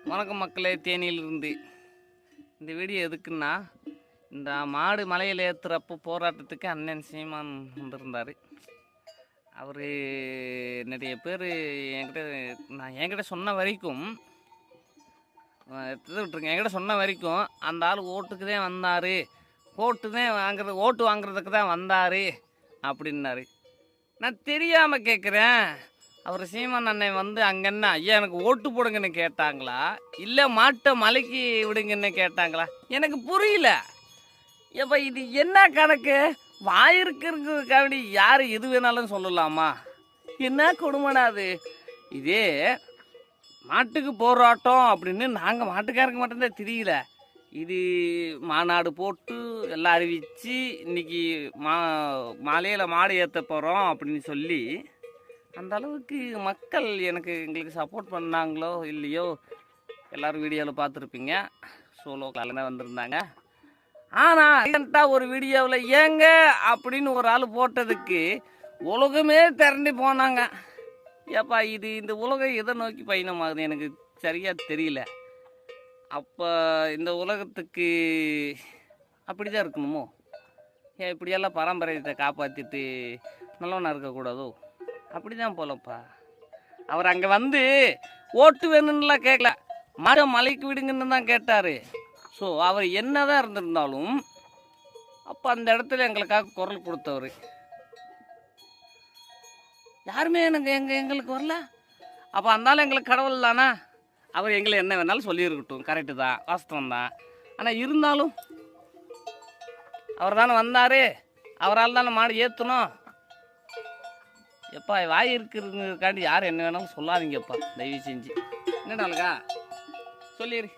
வணக்கம் மக்களே, தேனியிலிருந்து. இந்த வீடியோ எதுக்குன்னா, இந்த மாடு மலையில் ஏற்றுறப்போ போராட்டத்துக்கு அண்ணன் சீமான் வந்திருந்தார். அவர் நிறைய பேர் என்கிட்ட சொன்ன வரைக்கும் என்கிட்ட சொன்ன வரைக்கும் அந்த ஆள் ஓட்டுக்கு தான் வந்தார், ஓட்டு வாங்குறதுக்கு தான் வந்தார் அப்படின்னாரு. நான் தெரியாமல் கேட்குறேன், அவர் சீமான் அண்ணன் வந்து அங்கன்னா ஐயா எனக்கு ஓட்டு போடுங்கன்னு கேட்டாங்களா, இல்லை மாட்டை மலைக்கு விடுங்கன்னு கேட்டாங்களா? எனக்கு புரியல. எப்போ இது என்ன கணக்கு? வாயிருக்கிறதுக்காண்டி யார் எது வேணாலும் சொல்லலாமா? என்ன கொடுமைனா அது? இதே மாட்டுக்கு போராட்டம் அப்படின்னு நாங்கள் மாட்டுக்காரங்க மட்டும்தான் தெரியல. இது மாநாடு போட்டு எல்லாம் அறிவித்து இன்றைக்கி மாலையில் மாடு ஏற்ற போகிறோம் அப்படின்னு சொல்லி அந்த அளவுக்கு மக்கள் எங்களுக்கு சப்போர்ட் பண்ணாங்களோ இல்லையோ, எல்லோரும் வீடியோவில் பார்த்துருப்பீங்க. சோலோ காலையில் தான் வந்திருந்தாங்க. ஆனால் ஒரு வீடியோவில் ஏங்க அப்படின்னு ஒரு ஆள் போட்டதுக்கு உலகமே திரண்டு போனாங்க. ஏப்பா இது இந்த உலகம் எதை நோக்கி பயணமாகுது எனக்கு சரியாக தெரியல. அப்போ இந்த உலகத்துக்கு அப்படி தான் இருக்கணுமோ? ஏன் இப்படியெல்லாம் பாரம்பரியத்தை காப்பாற்றிட்டு நல்லவனாக இருக்கக்கூடாதோ? அப்படி தான் போலப்பா. அவர் அங்கே வந்து ஓட்டு வேணும்னுலாம் கேட்கல, மாட மலைக்கு விடுங்கன்னு தான் கேட்டார். ஸோ அவர் என்ன தான் இருந்திருந்தாலும் அப்போ அந்த இடத்துல எங்களுக்காக குரல் கொடுத்தவர் யாருமே எங்களுக்கு வரல. அப்போ அந்தாலும் எங்களுக்கு கடவுள் தானே. அவர் எங்களை என்ன வேணாலும் சொல்லியிருக்கட்டும், கரெக்டு தான், வாஸ்தவம் தான். ஆனால் இருந்தாலும் அவர் தானே வந்தார், அவரால் தானே மாடு ஏற்றணும். எப்பா வாய் இருக்கிறதுக்காண்டி யார் என்ன வேணாலும் சொல்லாதீங்கப்பா, தயவு செஞ்சு. என்னடாலுக்கா சொல்லிடு.